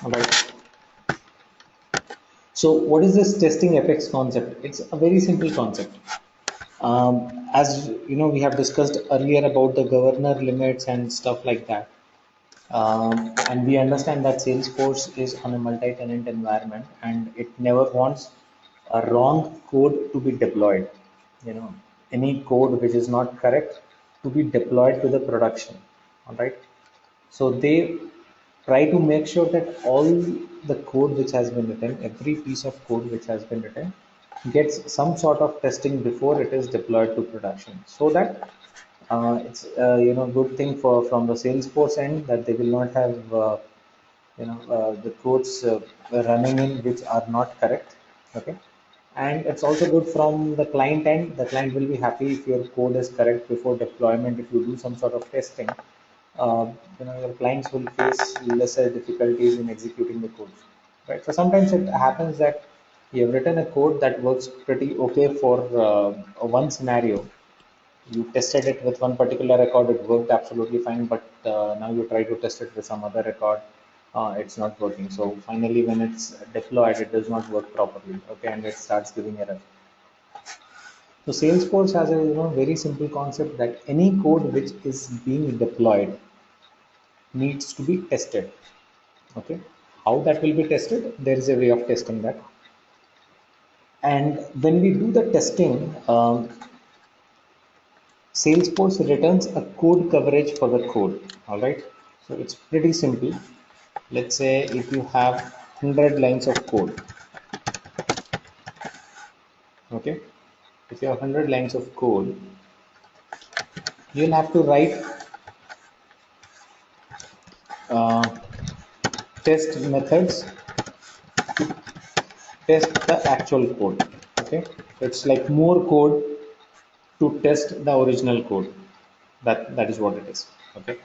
All right. So what is this testing effects concept? It's a very simple concept. As you know, we have discussed earlier about the governor limits and stuff like that. And we understand that Salesforce is on a multi-tenant environment and it never wants a wrong code to be deployed. You know, any code which is not correct to be deployed to the production. All right. So they try to make sure that all the code which has been written, every piece of code which has been written, gets some sort of testing before it is deployed to production, so that it's good thing for from the Salesforce end that they will not have the codes running in which are not correct. Okay, and it's also good from the client end. The client will be happy if your code is correct before deployment. If you do some sort of testing, uh, your clients will face lesser difficulties in executing the code, right? So sometimes it happens that you have written a code that works pretty okay for one scenario. You tested it with one particular record, it worked absolutely fine, but now you try to test it with some other record, it's not working. So finally when it's deployed, it does not work properly, okay, and it starts giving error. So Salesforce has a very simple concept that any code which is being deployed needs to be tested. Okay, how that will be tested? There is a way of testing that. And when we do the testing, Salesforce returns a code coverage for the code. All right. So it's pretty simple. Let's say if you have 100 lines of code. Okay. If you have 100 lines of code, you'll have to write uh, test methods to test the actual code. Okay. So it's like more code to test the original code. That is what it is. Okay,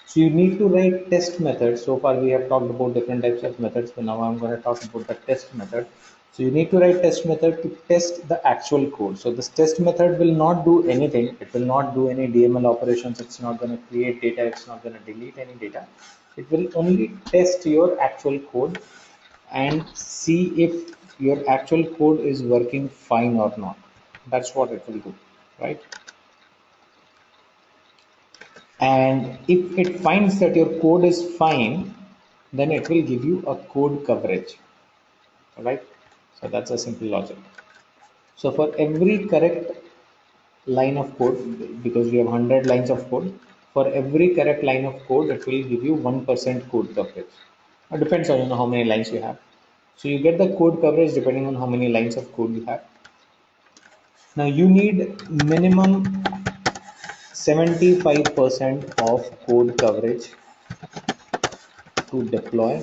so you need to write test methods. So far we have talked about different types of methods, but now I'm going to talk about the test method. So you need to write test method to test the actual code. So this test method will not do anything. It will not do any DML operations. It's not going to create data. It's not going to delete any data. It will only test your actual code and see if your actual code is working fine or not. That's what it will do, right? And if it finds that your code is fine, then it will give you a code coverage. All right. So that's a simple logic. So for every correct line of code, because we have 100 lines of code, for every correct line of code, it will give you 1% code coverage. It depends on how many lines you have. So you get the code coverage depending on how many lines of code you have. Now you need minimum 75% of code coverage to deploy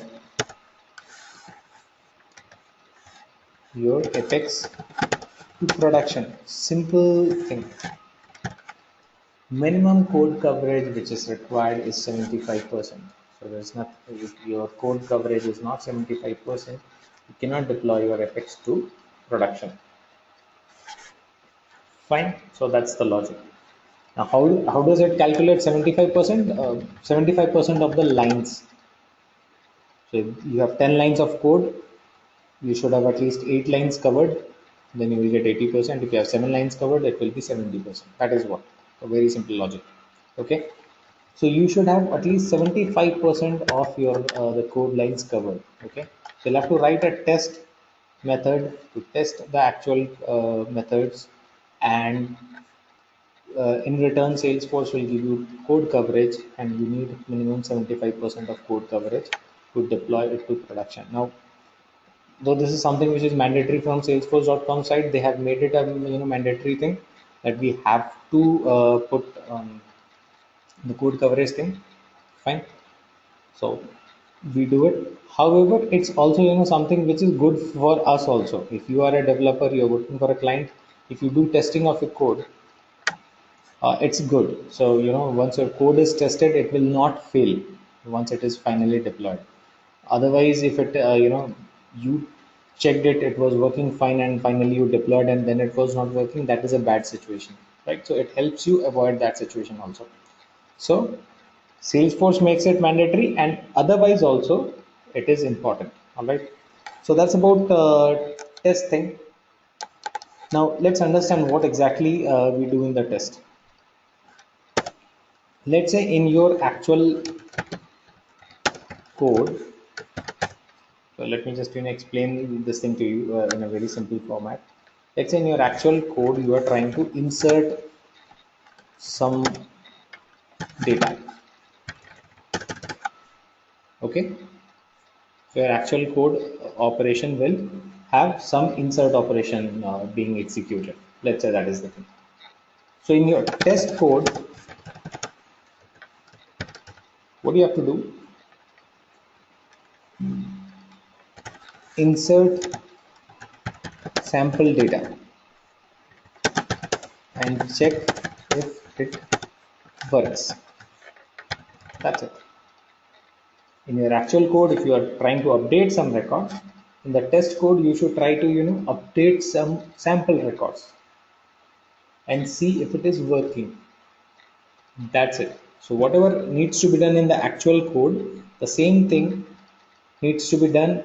your Apex to production. Simple thing. Minimum code coverage which is required is 75%. So there's not, if your code coverage is not 75%, you cannot deploy your Apex to production. Fine. So that's the logic. Now how does it calculate 75%? 75% of the lines. So if you have 10 lines of code, you should have at least 8 lines covered, then you will get 80%. If you have 7 lines covered, it will be 70%. That is what a very simple logic. Okay, so you should have at least 75% of your the code lines covered. Okay, so you'll have to write a test method to test the actual methods, and in return Salesforce will give you code coverage, and you need minimum 75% of code coverage to deploy it to production. Now, though this is something which is mandatory from salesforce.com side, they have made it a mandatory thing that we have to put the code coverage thing. Fine. So we do it. However, it's also something which is good for us also. If you are a developer, you're working for a client, if you do testing of your code, it's good. So once your code is tested, it will not fail once it is finally deployed. Otherwise, if it you checked it, it was working fine, and finally you deployed and then it was not working, that is a bad situation, right? So it helps you avoid that situation also. So Salesforce makes it mandatory, and otherwise also it is important. All right. So that's about testing. Now let's understand what exactly we do in the test. Let's say in your actual code, so let me just explain this thing to you in a very simple format. Let's say in your actual code you are trying to insert some data. Okay, so your actual code operation will have some insert operation being executed. Let's say that is the thing. So in your test code, what do you have to do? Insert sample data and check if it works. That's it. In your actual code, if you are trying to update some records, in the test code you should try to update some sample records and see if it is working. That's it. So whatever needs to be done in the actual code, the same thing needs to be done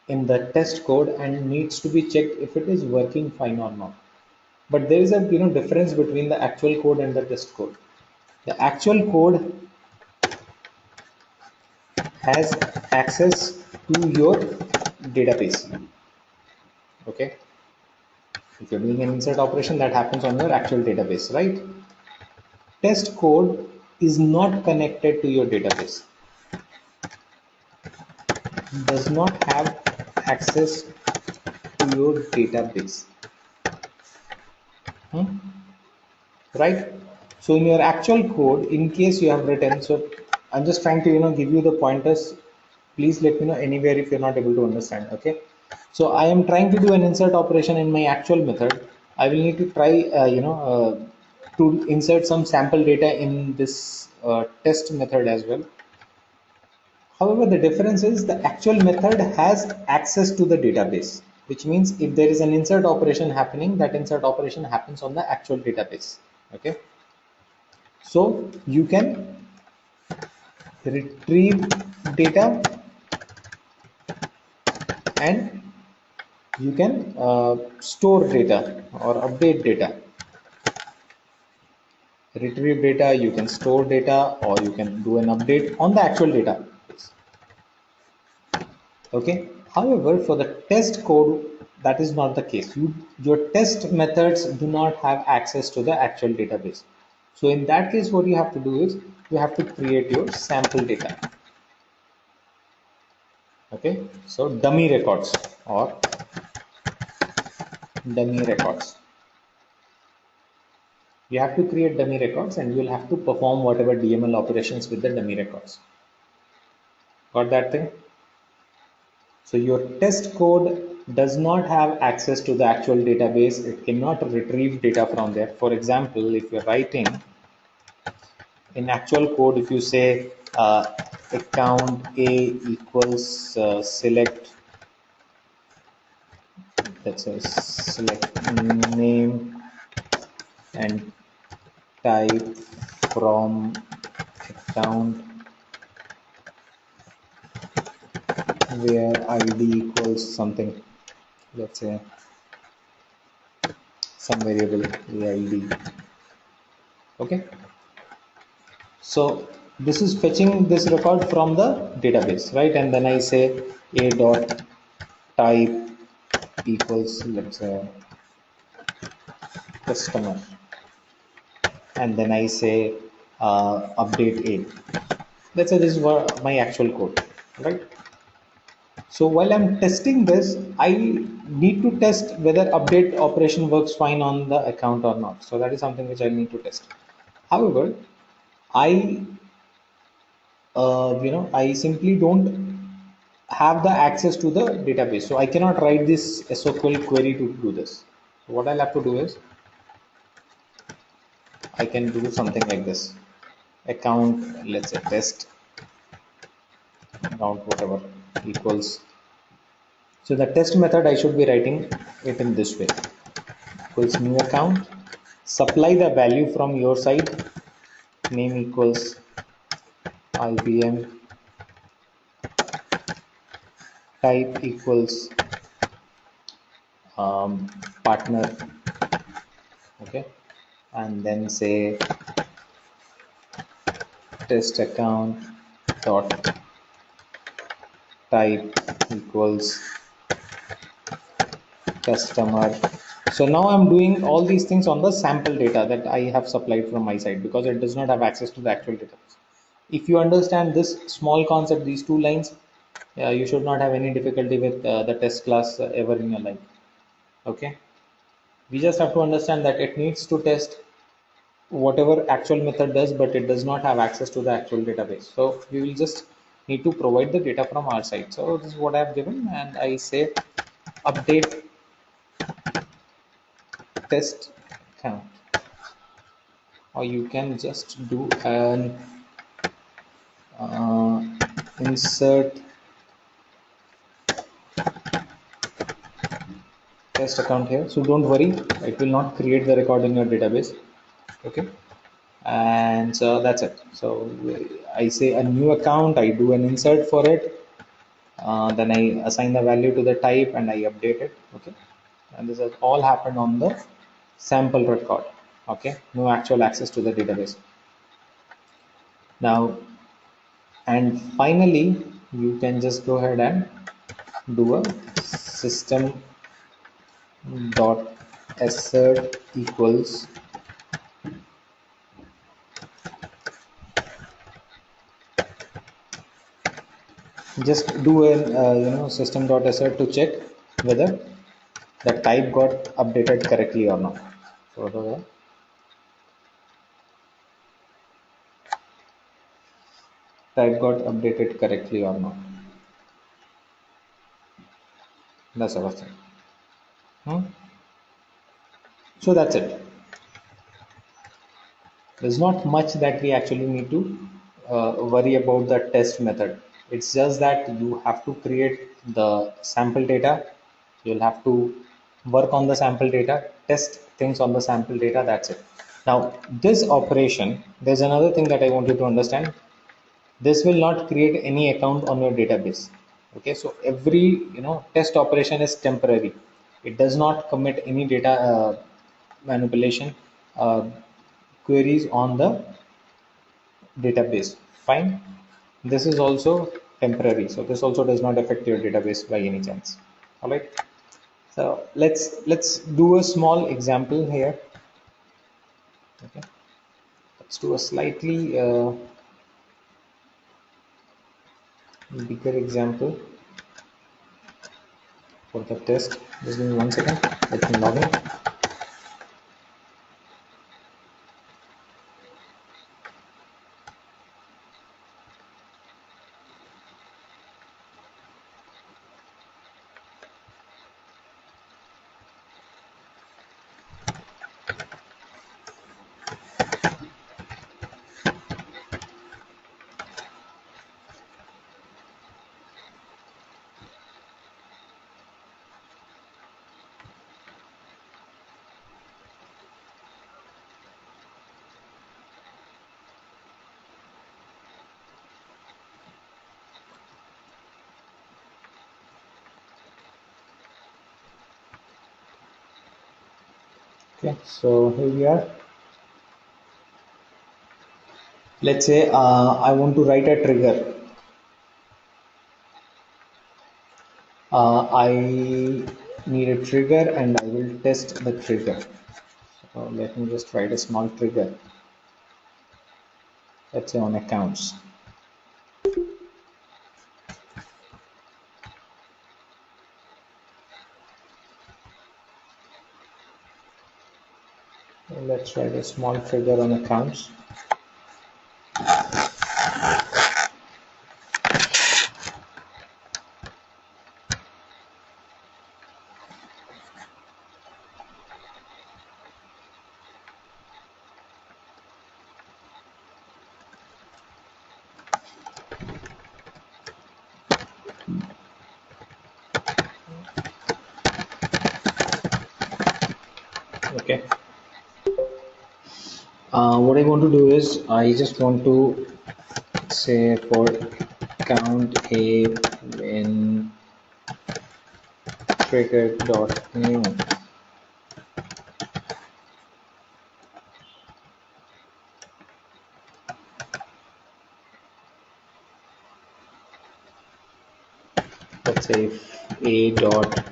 in the test code and needs to be checked if it is working fine or not. But there is a difference between the actual code and the test code. The actual code has access to your database. Okay, if you're doing an insert operation, that happens on your actual database, right? Test code is not connected to your database, does not have access to your database. Right? So in your actual code, in case you have written, so I'm just trying to give you the pointers. Please let me know anywhere if you're not able to understand. Okay, so I am trying to do an insert operation in my actual method. I will need to try to insert some sample data in this test method as well. However, the difference is the actual method has access to the database, which means if there is an insert operation happening, that insert operation happens on the actual database. Okay, so you can retrieve data and you can store data or update data. Retrieve data, you can store data, or you can do an update on the actual data. Okay, however, for the test code, that is not the case. Your test methods do not have access to the actual database. So in that case, what you have to do is you have to create your sample data. Okay, so dummy records or dummy records. You have to create dummy records and you will have to perform whatever DML operations with the dummy records. Got that thing? So your test code does not have access to the actual database. It cannot retrieve data from there. For example, if you're writing in actual code, if you say account A equals select, let's say select name and type from account where ID equals something, let's say some variable ID. Okay, so this is fetching this record from the database, right? And then I say a dot type equals, let's say, customer, and then I say update a. Let's say this is my actual code, right? So while I'm testing this, I need to test whether update operation works fine on the account or not. So that is something which I need to test. However, I I simply don't have the access to the database, so I cannot write this SQL query to do this. So what I'll have to do is I can do something like this: account, let's say test account whatever equals. So the test method I should be writing it in this way: equals new account, supply the value from your side, name equals IBM, type equals partner, okay, and then say test account dot type equals customer. So now I'm doing all these things on the sample data that I have supplied from my side, because it does not have access to the actual database. If you understand this small concept, these two lines, you should not have any difficulty with the test class ever in your life. Okay, we just have to understand that it needs to test whatever actual method does, but it does not have access to the actual database. So we will just need to provide the data from our side. So this is what I have given, and I say update test count, or you can just do an uh, insert test account here. So don't worry, it will not create the record in your database. Okay, and so that's it. So I say a new account, I do an insert for it, then I assign the value to the type and I update it. Okay, and this has all happened on the sample record. Okay, no actual access to the database. Now, and finally, you can just go ahead and do a system dot assert equals, just do an system dot assert to check whether the type got updated correctly or not. So the type got updated correctly or not. That's our thing. So that's it. There's not much that we actually need to worry about the test method. It's just that you have to create the sample data. You'll have to work on the sample data, test things on the sample data. That's it. Now, this operation, there's another thing that I want you to understand. This will not create any account on your database. Okay, so every test operation is temporary. It does not commit any data manipulation queries on the database. Fine, this is also temporary, so this also does not affect your database by any chance. All right, so let's do a small example here. Okay, let's do a slightly bigger example for the test. Just give me 1 second, let me log in. Okay, so here we are. Let's say I want to write a trigger. I need a trigger and I will test the trigger. So let me just write a small trigger. Let's say on accounts. Let's write a small trigger on accounts. Okay. What I want to do is I just want to say for count A when trigger dot new. Let's say if a dot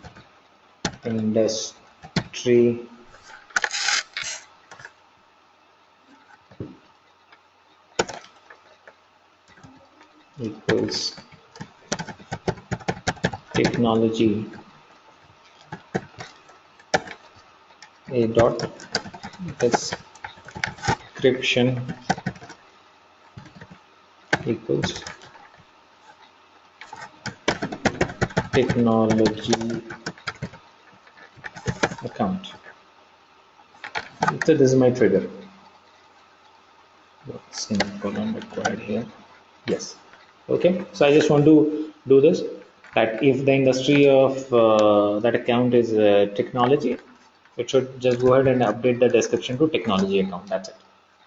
industry equals technology, a dot description equals technology account. So this is my trigger. Semicolon required here. Yes. Okay. So I just want to do this, that if the industry of that account is technology, it should just go ahead and update the description to technology account. That's it.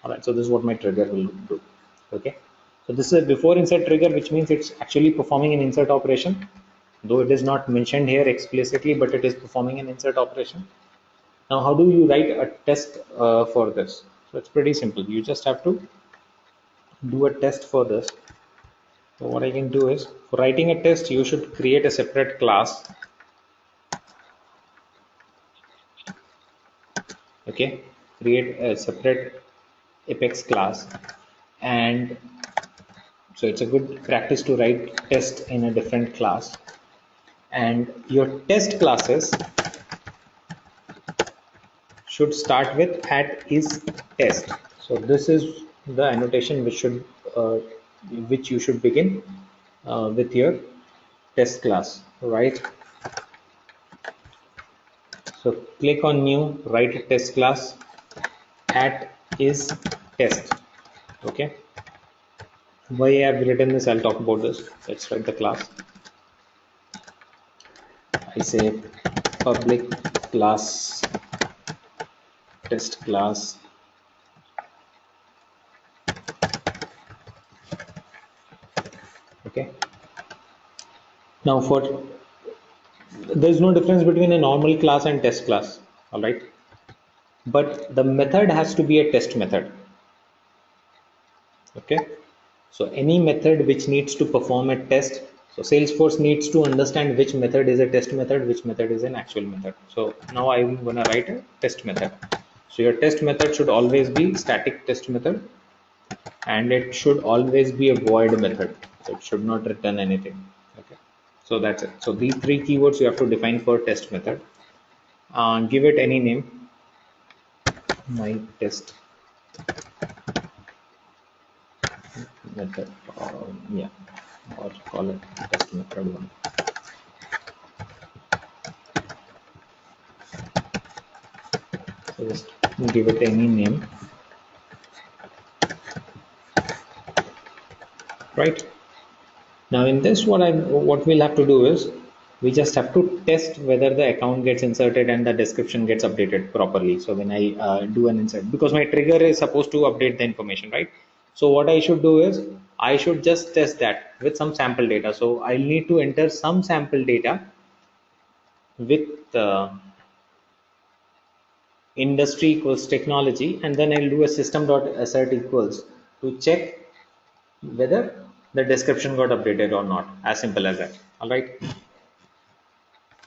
All right. So this is what my trigger will do. Okay. So this is a before insert trigger, which means it's actually performing an insert operation, though it is not mentioned here explicitly, but it is performing an insert operation. Now, how do you write a test for this? So it's pretty simple. You just have to do a test for this. So what I can do is, for writing a test, you should create a separate class. Okay, create a separate Apex class, and so it's a good practice to write test in a different class. And your test classes should start with @is_test. So this is the annotation which you should begin with your test class, right? So click on new, write a test class, @is_test. Okay. Why I have written this, I'll talk about this. Let's write the class. I say public class test class okay. Now there's no difference between a normal class and test class, all right, but the method has to be a test method. Okay, so any method which needs to perform a test, so Salesforce needs to understand which method is a test method, which method is an actual method. So now I'm going to write a test method. So your test method should always be static test method, and it should always be a void method, so it should not return anything. Okay, so that's it. So these three keywords you have to define for test method. Give it any name, my test method, yeah, or call it test method 1. So just give it any name, right? Now in this, what we'll have to do is, we just have to test whether the account gets inserted and the description gets updated properly. So when I do an insert, because my trigger is supposed to update the information, right? So what I should do is, I should just test that with some sample data. So I'll need to enter some sample data with industry equals technology, and then I'll do a system.assert equals to check whether the description got updated or not. As simple as that. All right.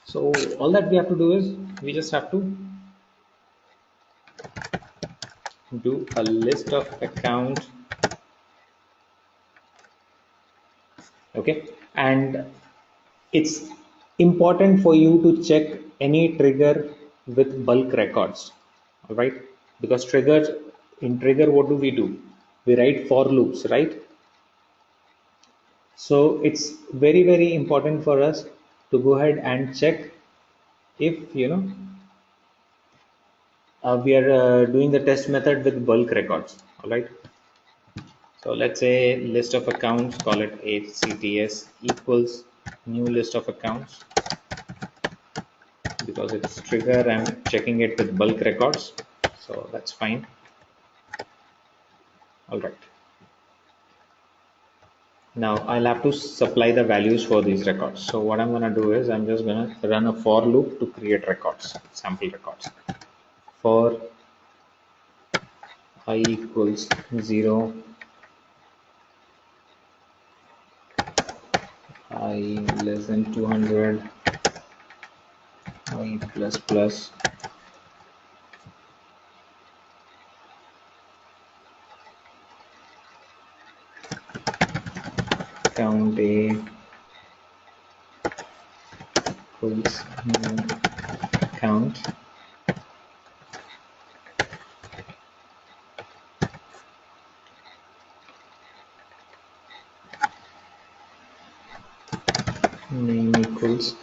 So all that we have to do is, we just have to do a list of account. Okay, and it's important for you to check any trigger with bulk records. All right, because in trigger, what do? We write for loops, right? So it's very important for us to go ahead and check if we are doing the test method with bulk records. All right, so let's say list of accounts, call it HCTS equals new list of accounts. Because it's trigger, I'm checking it with bulk records, so that's fine. All right, Now I'll have to supply the values for these records. So what I'm going to do is I'm just going to run a for loop to create records, sample records. For I equals 0, I less than 200, I plus plus, count A equals new count, name equals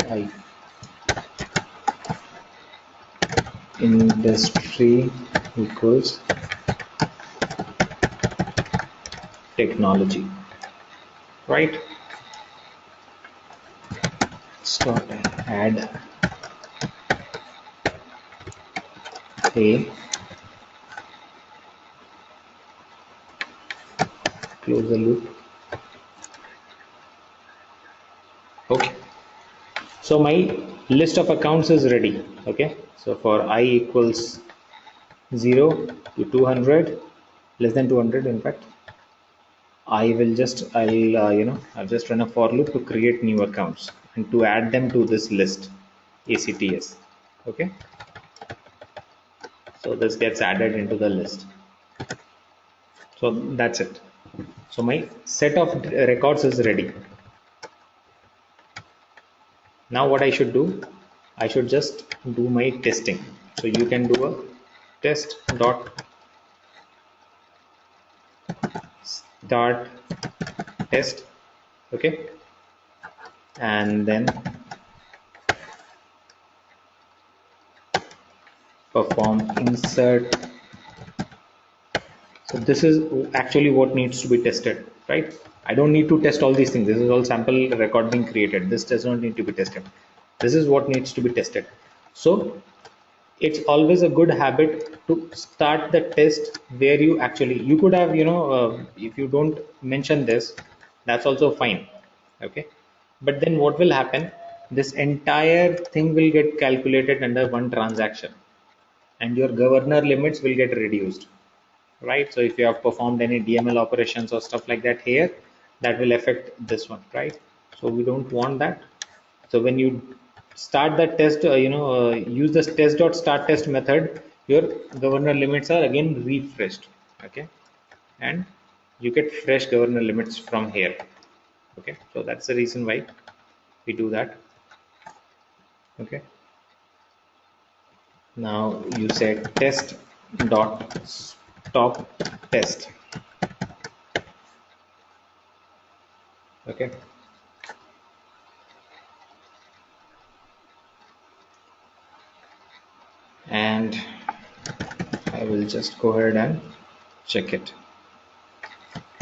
I. Industry equals technology, right? Start add A, close the loop. Okay, so my list of accounts is ready. Okay, so for I equals 0 to 200, less than 200 in fact, I'll just run a for loop to create new accounts and to add them to this list ACTS. Okay, so this gets added into the list. So that's it. So my set of records is ready. Now what I should do, I should just do my testing. So you can do a test dot start test. Okay, and then perform insert. So this is actually what needs to be tested, right? I don't need to test all these things. This is all sample record being created. This does not need to be tested. This is what needs to be tested. So it's always a good habit to start the test where you actually, you could have, if you don't mention this, that's also fine. Okay, but then what will happen, this entire thing will get calculated under one transaction and your governor limits will get reduced, right? So if you have performed any DML operations or stuff like that here, that will affect this one, right? So we don't want that. So when you start the test, use this test dot start test method, your governor limits are again refreshed. Okay, and you get fresh governor limits from here. Okay, so that's the reason why we do that. Okay, now you say test dot stop test. Okay, and I will just go ahead and check it.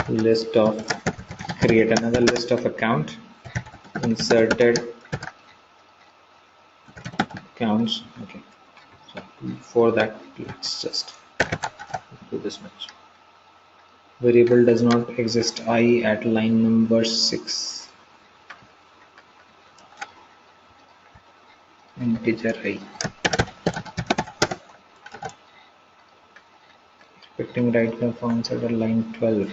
List of, create another list of account, inserted accounts. Okay, so for that let's just do this much. Variable does not exist I at line number 6. Integer I. Expecting right confounds at line 12.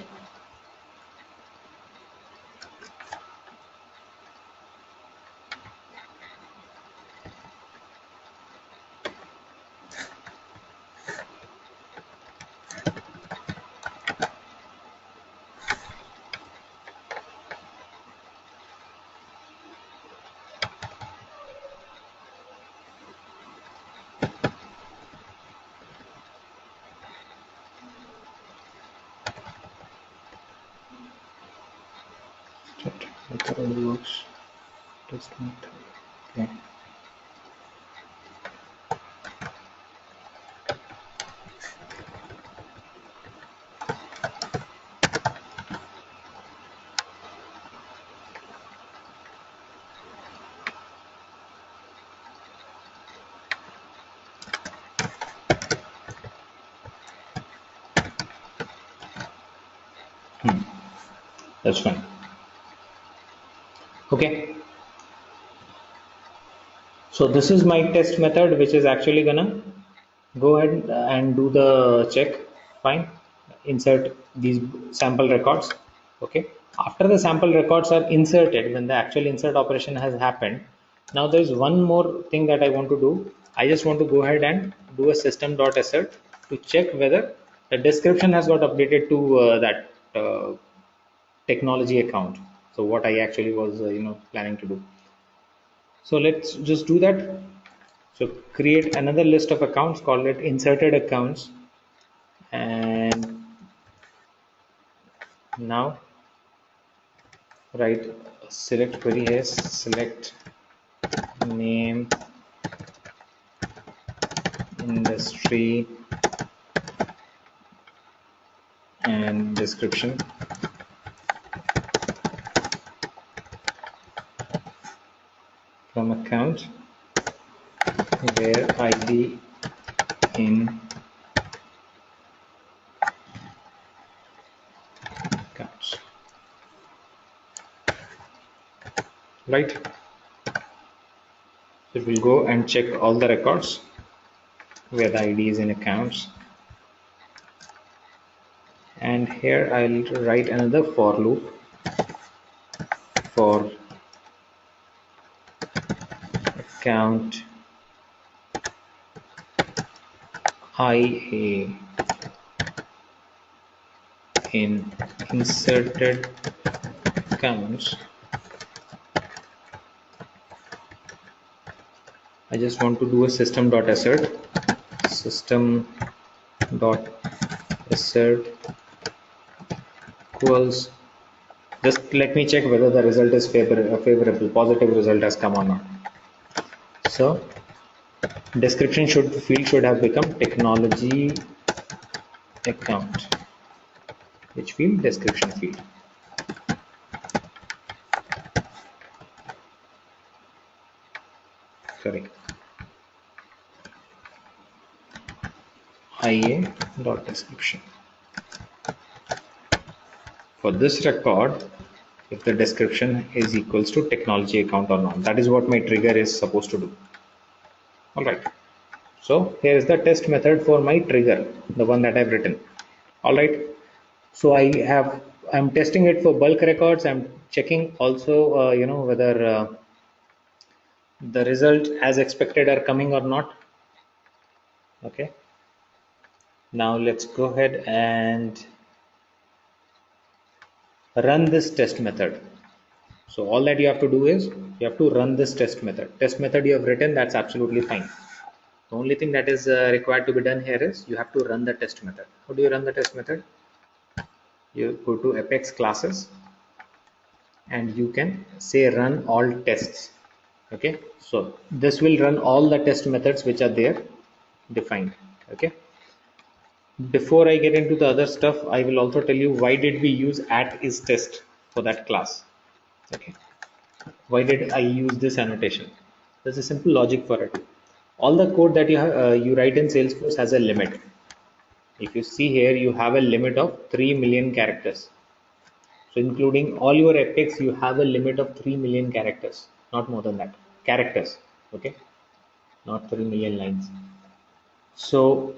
Method works. Test method. Okay. That's fine. Okay. So this is my test method, which is actually gonna go ahead and do the check. Fine. Insert these sample records. Okay. After the sample records are inserted, when the actual insert operation has happened, now there is one more thing that I want to do. I just want to go ahead and do a system.assert to check whether the description has got updated to that technology account. So what I actually was planning to do. So let's just do that. So create another list of accounts, call it inserted accounts, and now write select query here, select name, industry, and description. From account where ID in accounts. Right. So it will go and check all the records where the ID is in accounts. And here I'll write another for loop for account IA in inserted accounts. I just want to do a system.assert equals, just let me check whether the result is favorable, positive result has come or not. So description field should have become technology account, which field? Description field. Sorry, ia.description. For this record, if the description is equals to technology account or not, that is what my trigger is supposed to do. All right. So here is the test method for my trigger, the one that I've written. All right. So I'm testing it for bulk records. I'm checking also, whether the result as expected are coming or not. Okay. Now let's go ahead and run this test method. So all that you have to do is you have to run this test method. Test method you have written, that's absolutely fine. The only thing that is required to be done here is you have to run the test method. How do you run the test method? You go to Apex classes and you can say run all tests. Okay, so this will run all the test methods which are there defined. Okay, before I get into the other stuff, I will also tell you why did we use @isTest for that class. Okay, why did I use this annotation? There's a simple logic for it. All the code that you write in Salesforce has a limit. If you see here, you have a limit of 3 million characters. So including all your epics, you have a limit of 3 million characters, not more than that. Characters, okay? Not 3 million lines. So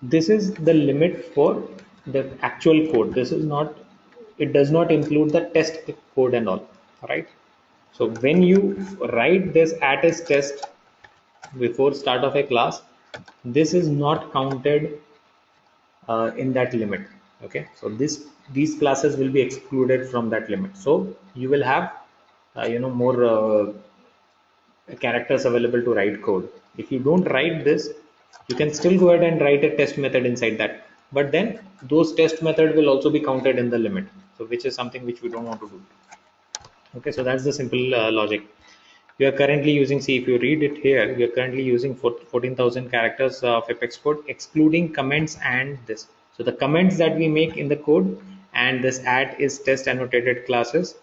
this is the limit for the actual code. This is not, it does not include the test code and all, right? So when you write this @isTest before start of a class, this is not counted in that limit. Okay, so these classes will be excluded from that limit. So you will have more characters available to write code. If you don't write this, you can still go ahead and write a test method inside that, but then those test method will also be counted in the limit, so which is something which we don't want to do. Okay, so that's the simple logic. We are currently using, see if you read it here, we are currently using 14,000 characters of Apex code, excluding comments and this. So the comments that we make in the code and this @isTest annotated classes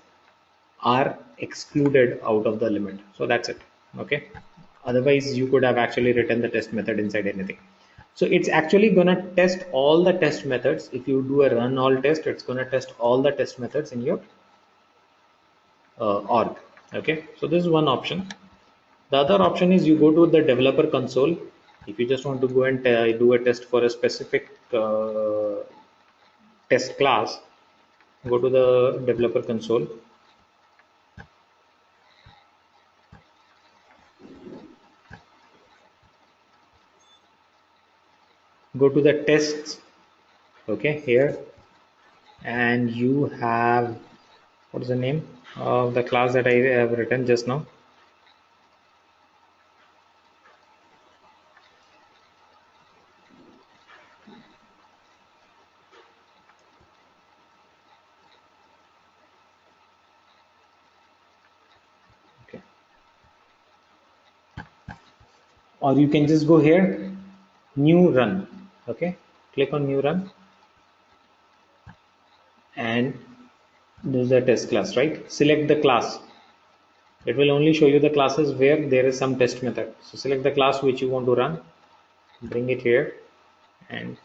are excluded out of the limit. So that's it. Okay. Otherwise, you could have actually written the test method inside anything. So it's actually going to test all the test methods. If you do a run all test, it's going to test all the test methods in your org. Okay, so this is one option. The other option is you go to the developer console. If you just want to go and do a test for a specific test class, go to the developer console. Go to the tests. Okay, here, and you have, what is the name of the class that I have written just now? Okay, or you can just go here, new run. Okay, click on new run, and this is the test class, right? Select the class. It will only show you the classes where there is some test method. So select the class which you want to run, bring it here, and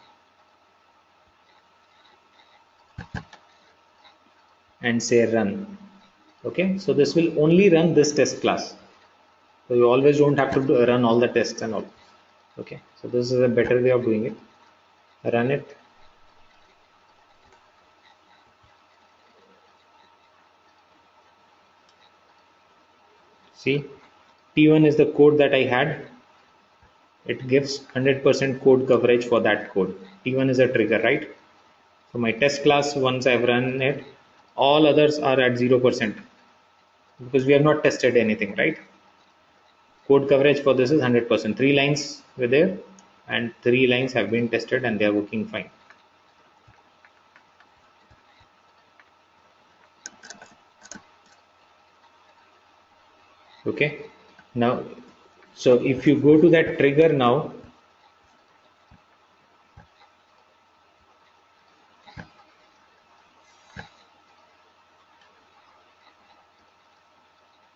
say run. Okay, so this will only run this test class. So you always don't have to run all the tests and all. Okay, so this is a better way of doing it. Run it. See, T1 is the code that I had. It gives 100% code coverage for that code. T1 is a trigger, right? So my test class, once I've run it, all others are at 0% because we have not tested anything, right? Code coverage for this is 100%. 3 lines were there and 3 lines have been tested and they are working fine. Okay, now, so if you go to that trigger now,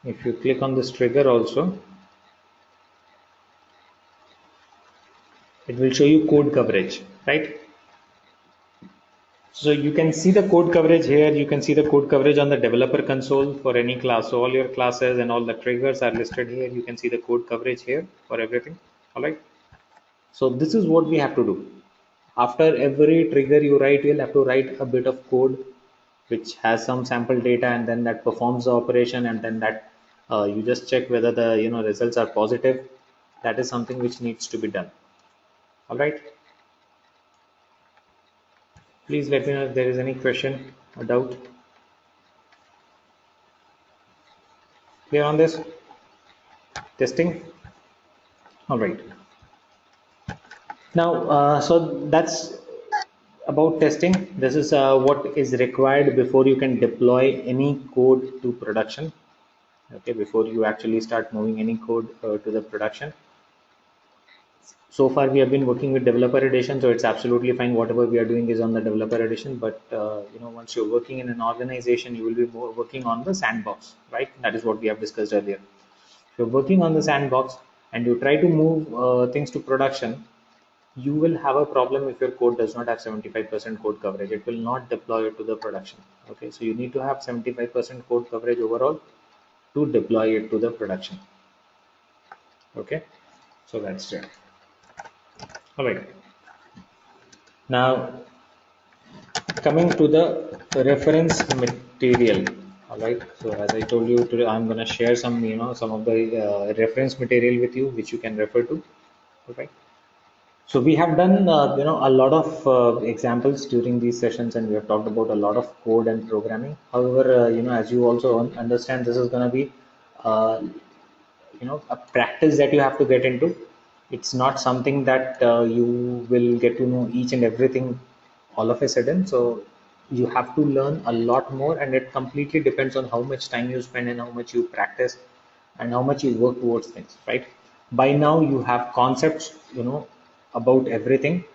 if you click on this trigger also, it will show you code coverage, right? So you can see the code coverage here. You can see the code coverage on the developer console for any class. So all your classes and all the triggers are listed here. You can see the code coverage here for everything. All right. So this is what we have to do. After every trigger you write, you'll have to write a bit of code which has some sample data, and then that performs the operation, and then that you just check whether the results are positive. That is something which needs to be done. All right. Please let me know if there is any question or doubt. Clear on this? Testing? All right. Now, so that's about testing. This is what is required before you can deploy any code to production. Okay, before you actually start moving any code to the production. So far we have been working with developer edition, so it's absolutely fine. Whatever we are doing is on the developer edition, but once you're working in an organization, you will be more working on the sandbox, right? That is what we have discussed earlier. If you're working on the sandbox and you try to move things to production, you will have a problem if your code does not have 75% code coverage. It will not deploy it to the production. Okay, so you need to have 75% code coverage overall to deploy it to the production. Okay, so that's it. All right. Now, coming to the reference material. All right. So as I told you today, I'm going to share some, some of the reference material with you, which you can refer to. All right. So we have done, a lot of examples during these sessions, and we have talked about a lot of code and programming. However, as you also understand, this is going to be, uh, a practice that you have to get into. It's not something that you will get to know each and everything all of a sudden. So you have to learn a lot more, and it completely depends on how much time you spend and how much you practice and how much you work towards things, right? By now you have concepts, about everything.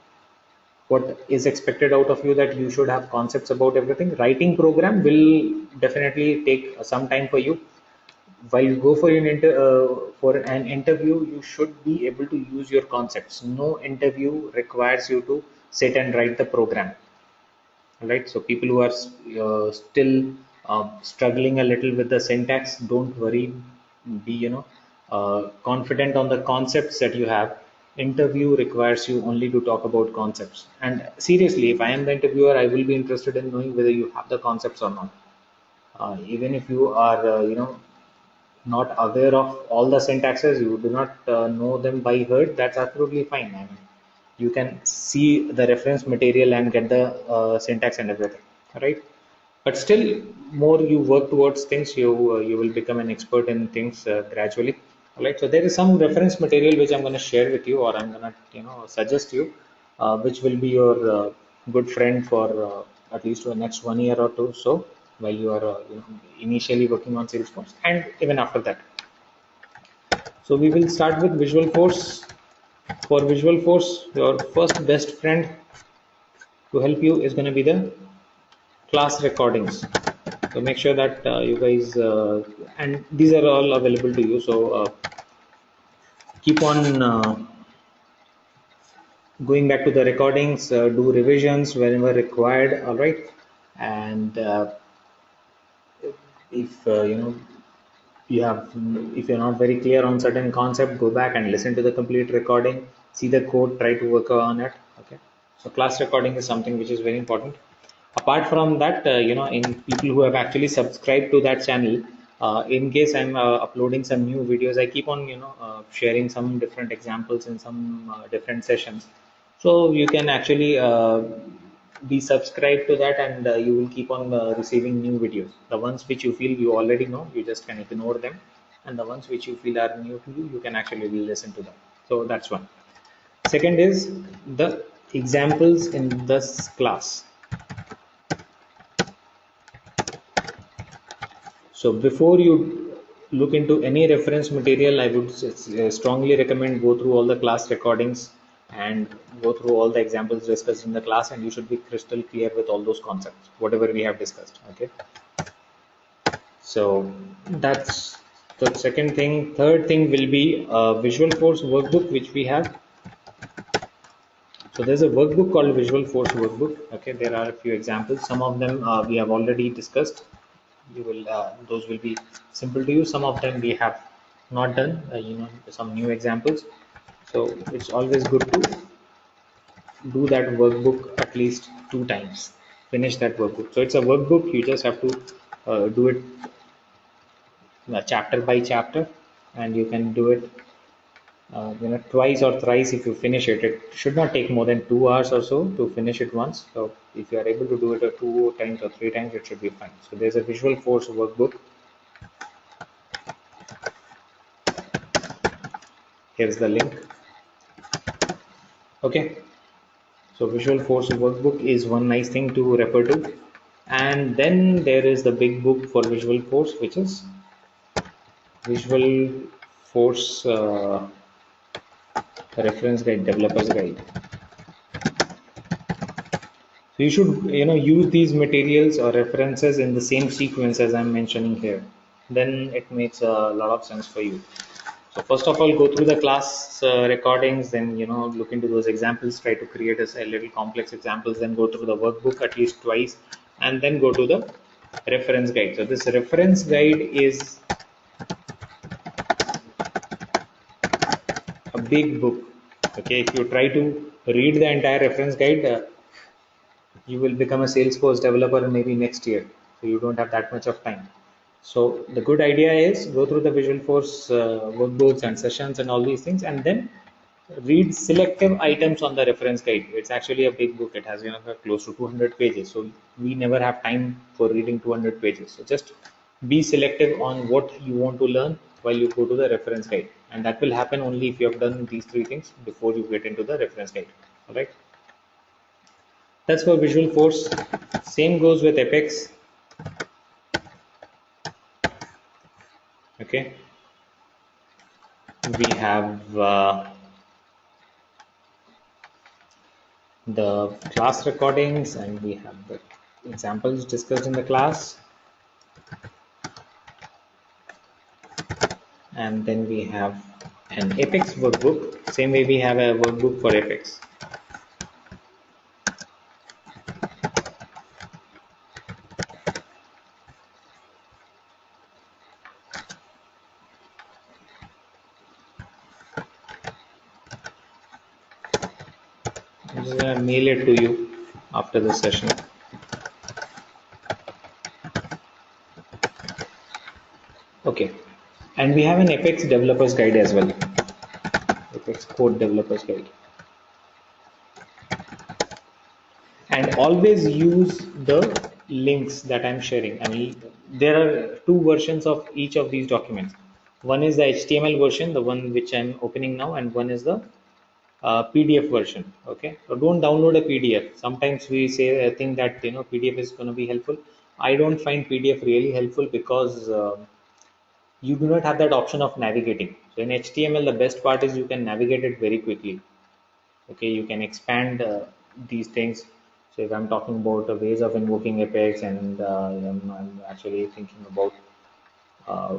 What is expected out of you, that you should have concepts about everything. Writing program will definitely take some time for you. while you go for an interview, you should be able to use your concepts. No interview requires you to sit and write the program, right? So people who are still struggling a little with the syntax, don't worry. Be confident on the concepts that you have. Interview requires you only to talk about concepts. And seriously, if I am the interviewer, I will be interested in knowing whether you have the concepts or not. Even if you are not aware of all the syntaxes, you do not know them by heart, that's absolutely fine. I mean, you can see the reference material and get the syntax and everything, right? But still, more you work towards things, you will become an expert in things gradually. All right. So there is some reference material which I'm going to share with you, or I'm going to suggest you, which will be your good friend for at least for the next 1 year or two. So while you are initially working on Salesforce, and even after that. So we will start with Visual Force. For Visual Force, your first best friend to help you is going to be the class recordings. So make sure that you guys and these are all available to you. So keep on going back to the recordings, do revisions whenever required. All right, and if you have if you're not very clear on certain concept, go back and listen to the complete recording, see the code, try to work on it. Okay, so class recording is something which is very important. Apart from that, in people who have actually subscribed to that channel, in case I'm uploading some new videos, I keep on sharing some different examples in some different sessions. So you can actually be subscribed to that, and you will keep on receiving new videos. The ones which you feel you already know, you just can ignore them, and the ones which you feel are new to you, you can actually listen to them. So that's one. Second is the examples in this class. So before you look into any reference material, I would strongly recommend go through all the class recordings and go through all the examples discussed in the class, and you should be crystal clear with all those concepts, whatever we have discussed. Okay. So that's the second thing. Third thing will be a Visual Force workbook, which we have. So there's a workbook called Visual Force Workbook. Okay, there are a few examples. Some of them we have already discussed. You will those will be simple to use. Some of them we have not done. Some new examples. So it's always good to do that workbook at least 2 times. Finish that workbook. So it's a workbook. You just have to do it chapter by chapter, and you can do it twice or thrice. If you finish it, it should not take more than 2 hours or so to finish it once. So if you are able to do it 2 times or 3 times, it should be fine. So there's a Visual Force workbook. Here's the link. Okay, so Visual Force workbook is one nice thing to refer to. And then there is the big book for Visual Force, which is Visual Force Reference Guide, Developer's Guide. So you should use these materials or references in the same sequence as I'm mentioning here. Then it makes a lot of sense for you. So first of all, go through the class recordings, then look into those examples, try to create a little complex examples, then go through the workbook at least twice, and then go to the reference guide. So this reference guide is a big book. Okay, if you try to read the entire reference guide, you will become a Salesforce developer maybe next year. So you don't have that much of time. So the good idea is go through the Visual Force workbooks and sessions and all these things, and then read selective items on the reference guide. It's actually a big book. It has close to 200 pages. So we never have time for reading 200 pages. So just be selective on what you want to learn while you go to the reference guide, and that will happen only if you have done these 3 things before you get into the reference guide. All right. That's for Visual Force. Same goes with Apex. Okay. We have the class recordings, and we have the examples discussed in the class. and then we have an Apex workbook. Same way we have a workbook for Apex. I'm just gonna mail it to you after the session. Okay, and we have an Apex developers guide as well. Apex code developers guide. And always use the links that I'm sharing. I mean, there are two versions of each of these documents. One is the HTML version, the one which I'm opening now, and one is the PDF version. Okay, so don't download a PDF. Sometimes we say I think that PDF is going to be helpful. I don't find PDF really helpful because you do not have that option of navigating. So in HTML, the best part is you can navigate it very quickly. Okay, you can expand these things. So if I'm talking about ways of invoking Apex, and I'm actually thinking about uh,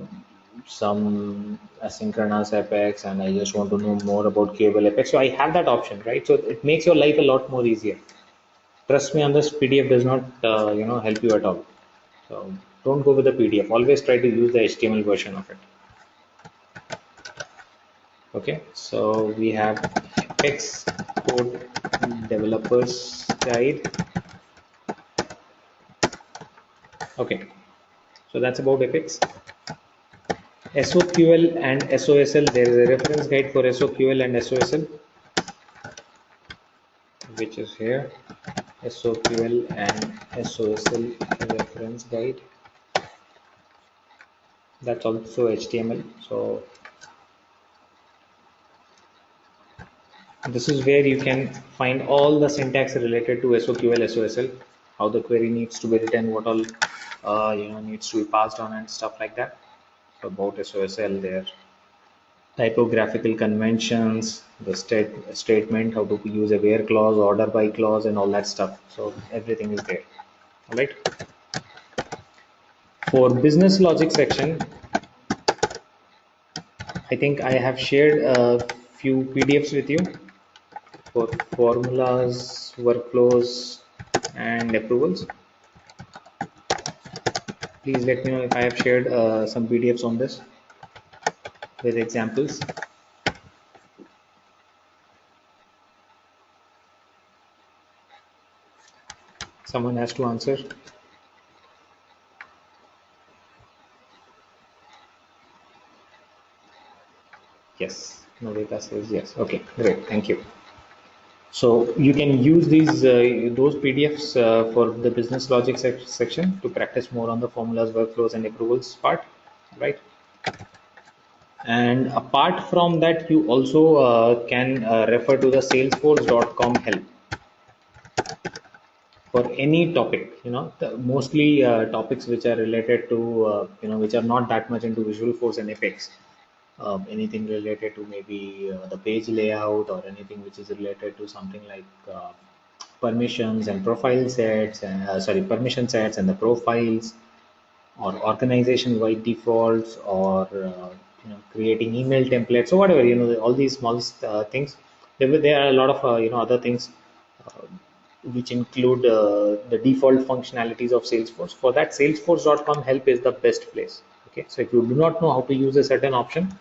some asynchronous Apex, and I just want to know more about queuable Apex, so I have that option, right? So it makes your life a lot more easier. Trust me on this, PDF does not help you at all. So don't go with the PDF, always try to use the HTML version of it. Okay, so we have Apex code developers guide. Okay, so that's about Apex. SOQL and SOSL, there is a reference guide for SOQL and SOSL, which is here. SOQL and SOSL reference guide. That's also HTML. So this is where you can find all the syntax related to SOQL, SOSL, how the query needs to be written, what all needs to be passed on, and stuff like that. So about SOSL there. Typographical conventions, the statement, how to use a where clause, order by clause, and all that stuff. So everything is there. All right. For business logic section, I think I have shared a few PDFs with you for formulas, workflows, and approvals. Please let me know if I have shared some PDFs on this with examples. Someone has to answer. Yes, Navita says yes. Okay, great. Thank you. So you can use those PDFs for the business logic section to practice more on the formulas, workflows, and approvals part, right? And apart from that, you also can refer to the Salesforce.com help for any topic. Mostly topics which are related to which are not that much into Visual Force and Apex. Anything related to maybe the page layout, or anything which is related to something like permissions and profile sets, and permission sets and the profiles, or organization wide defaults, or creating email templates. So whatever, all these small things. There are a lot of other things uh, which include the default functionalities of Salesforce. For that, Salesforce.com help is the best place. Okay, so if you do not know how to use a certain option,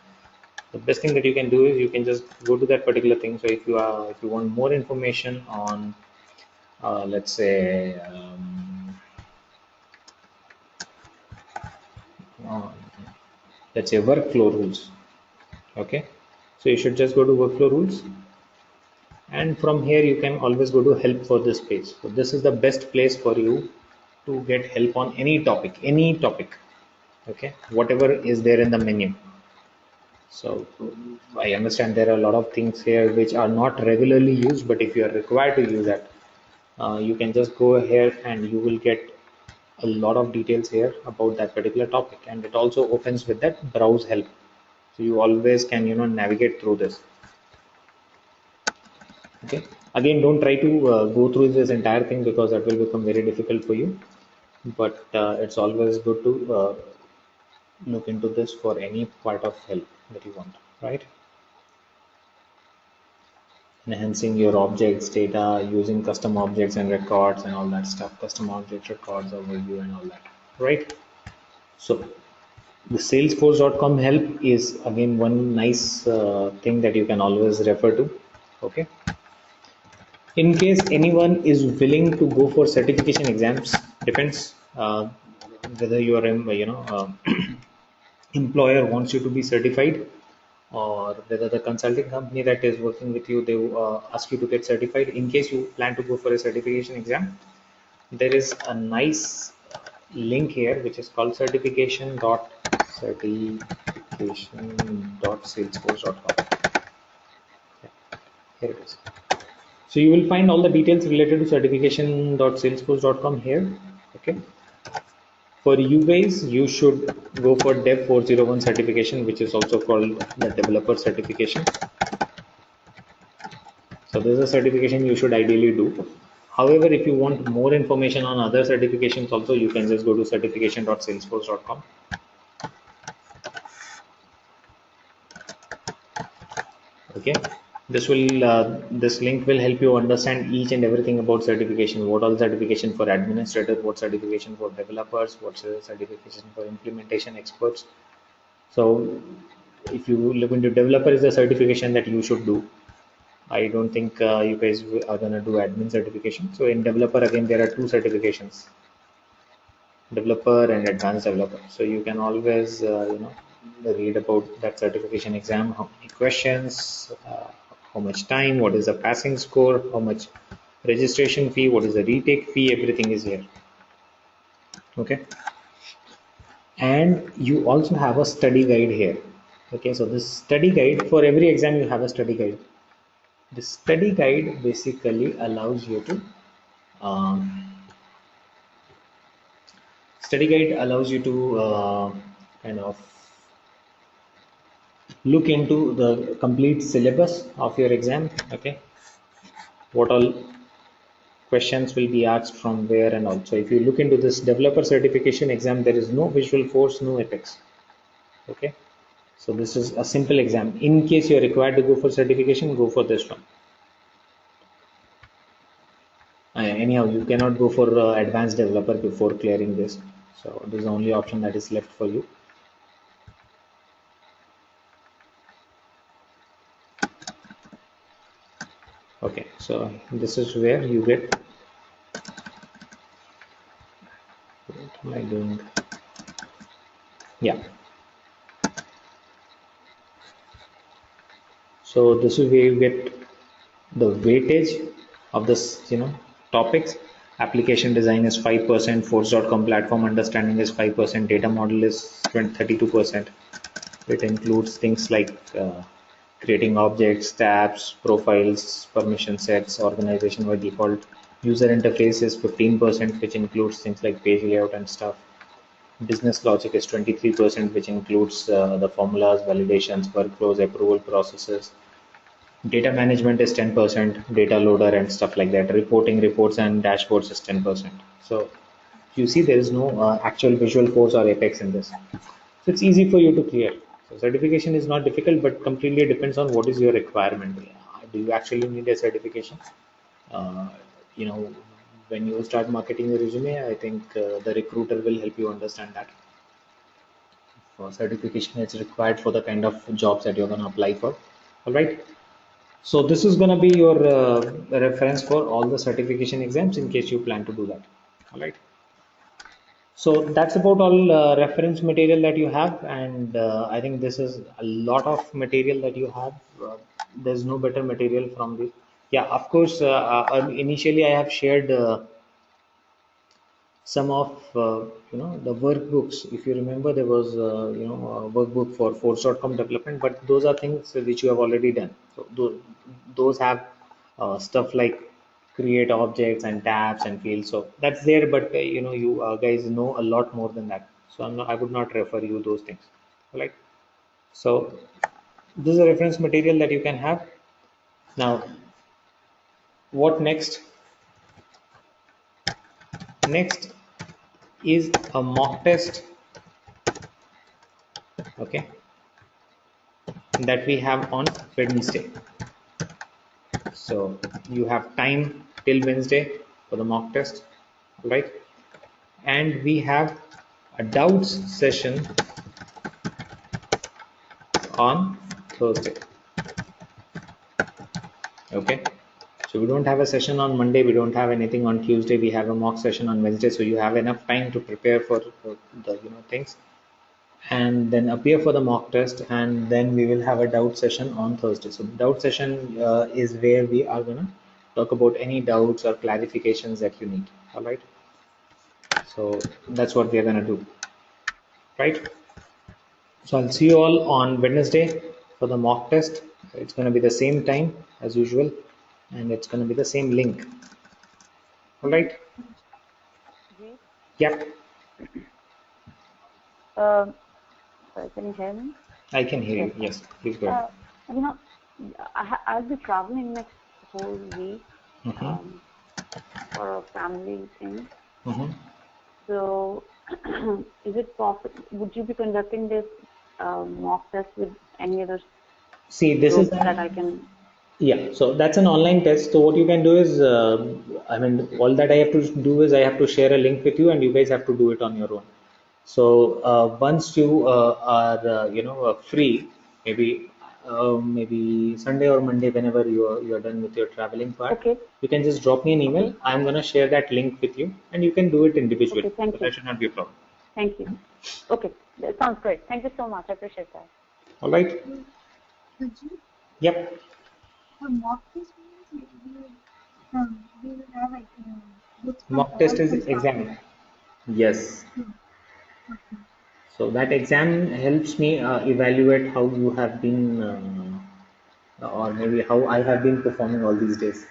the best thing that you can do is you can just go to that particular thing. So if you want more information on let's say uh, let's say workflow rules. Okay, so you should just go to workflow rules, and from here you can always go to help for this page. So this is the best place for you to get help on any topic. Okay, whatever is there in the menu. So I understand there are a lot of things here which are not regularly used, but if you are required to use that, you can just go here and you will get a lot of details here about that particular topic. And it also opens with that browse help, so you always can navigate through this. Okay, again, don't try to go through this entire thing, because that will become very difficult for you, but it's always good to look into this for any part of help that you want, right? Enhancing your objects, data, using custom objects and records and all that stuff, custom object records overview and all that, right? So the salesforce.com help is again one nice thing that you can always refer to. Okay, in case anyone is willing to go for certification exams, depends whether you are employer wants you to be certified, or whether the consulting company that is working with you, they ask you to get certified. In case you plan to go for a certification exam, there is a nice link here which is called certification.salesforce.com. Here it is. So you will find all the details related to certification.salesforce.com here. Okay. For you guys, you should go for Dev 401 certification, which is also called the developer certification. So this is a certification you should ideally do. However, if you want more information on other certifications also, you can just go to certification.salesforce.com. Okay, this link will help you understand each and everything about certification. What all certification for administrators, what certification for developers, what's the certification for implementation experts. So if you look into developer is a certification that you should do. I don't think you guys are gonna do admin certification. So in developer again there are two certifications, developer and advanced developer. So you can always read about that certification exam, how many questions, how much time, what is the passing score, how much registration fee, what is the retake fee, everything is here. Okay, and you also have a study guide here. Okay, so this study guide, for every exam you have a study guide. The study guide basically allows you to study guide allows you to kind of look into the complete syllabus of your exam. Okay, what all questions will be asked from where, and also if you look into this developer certification exam, there is no visual force, no apex. Okay, so this is a simple exam. In case you're required to go for certification, go for this one. Anyhow, you cannot go for advanced developer before clearing this, so this is the only option that is left for you. Okay, so this is where you get, what am I doing? Yeah, so this is where you get the weightage of this topics. Application design is 5%, force.com platform understanding is 5%, data model is 32%. It includes things like creating objects, tabs, profiles, permission sets, organization by default. User interface is 15%, which includes things like page layout and stuff. Business logic is 23%, which includes the formulas, validations, workflows, approval processes. Data management is 10%, data loader and stuff like that. Reporting, reports and dashboards is 10%. So you see there is no actual visual force or apex in this. So it's easy for you to clear. So certification is not difficult, but completely depends on what is your requirement. Do you actually need a certification? Uh, you know, when you start marketing your resume, I think the recruiter will help you understand that. For certification, it's required for the kind of jobs that you're going to apply for. All right. So this is going to be your reference for all the certification exams in case you plan to do that. All right. So that's about all reference material that you have, and I think this is a lot of material that you have. There's no better material from this. Yeah, of course. Initially, I have shared some of the workbooks. If you remember, there was a workbook for force.com development, but those are things which you have already done. So those have stuff like create objects and tabs and fields, so that's there. But you guys know a lot more than that, so I would not refer you those things. All right, so this is a reference material that you can have. Now what next? Next is a mock test Okay, that we have on Wednesday. So you have time till Wednesday for the mock test, right? And we have a doubts session on Thursday. Okay, so we don't have a session on Monday, we don't have anything on Tuesday, we have a mock session on Wednesday, so you have enough time to prepare for the things, and then appear for the mock test, and then we will have a doubt session on Thursday. So doubt session is where we are gonna talk about any doubts or clarifications that you need. All right, so that's what we are gonna do, right? So I'll see you all on Wednesday for the mock test. It's gonna be the same time as usual, and it's gonna be the same link. All right. Jeet, Yep, uh, sorry, can you hear me? I can hear Yes. you. Yes, please go ahead. You know, I'll be traveling next whole week Mm-hmm. um, for a family thing. Mm-hmm. So, is it possible? Would you be conducting this mock test with any other See, this is groups that I an, can? yeah, so that's an online test. So what you can do is, I mean, all that I have to do is I have to share a link with you, and you guys have to do it on your own. So once you are, free, maybe maybe Sunday or Monday, whenever you're done with your traveling part, Okay, you can just drop me an email. okay, I'm gonna share that link with you, and you can do it okay. individually. So Thank you, that should not be a problem. thank you. Okay, that sounds great. Thank you so much. I appreciate that. All right. Yep. Mock test is exam. Yes. So that exam helps me evaluate how you have been, or maybe how I have been performing all these days.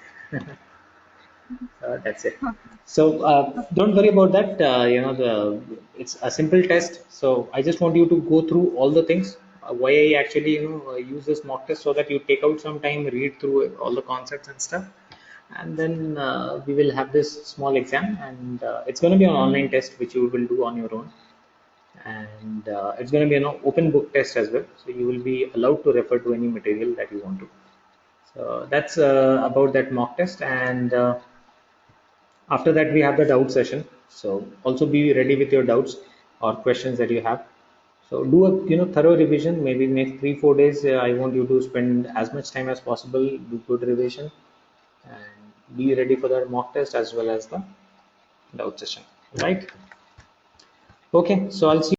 That's it. So don't worry about that. It's a simple test. So I just want you to go through all the things. Why I actually use this mock test, so that you take out some time, read through all the concepts and stuff, and then we will have this small exam, and it's going to be an online test which you will do on your own, and it's going to be an open book test as well. So you will be allowed to refer to any material that you want to. So that's about that mock test, and after that we have the doubt session. So also be ready with your doubts or questions that you have. So do a thorough revision. Maybe next 3-4 days, I want you to spend as much time as possible, do good revision, and be ready for the mock test as well as the doubt session, right? Okay, so I'll see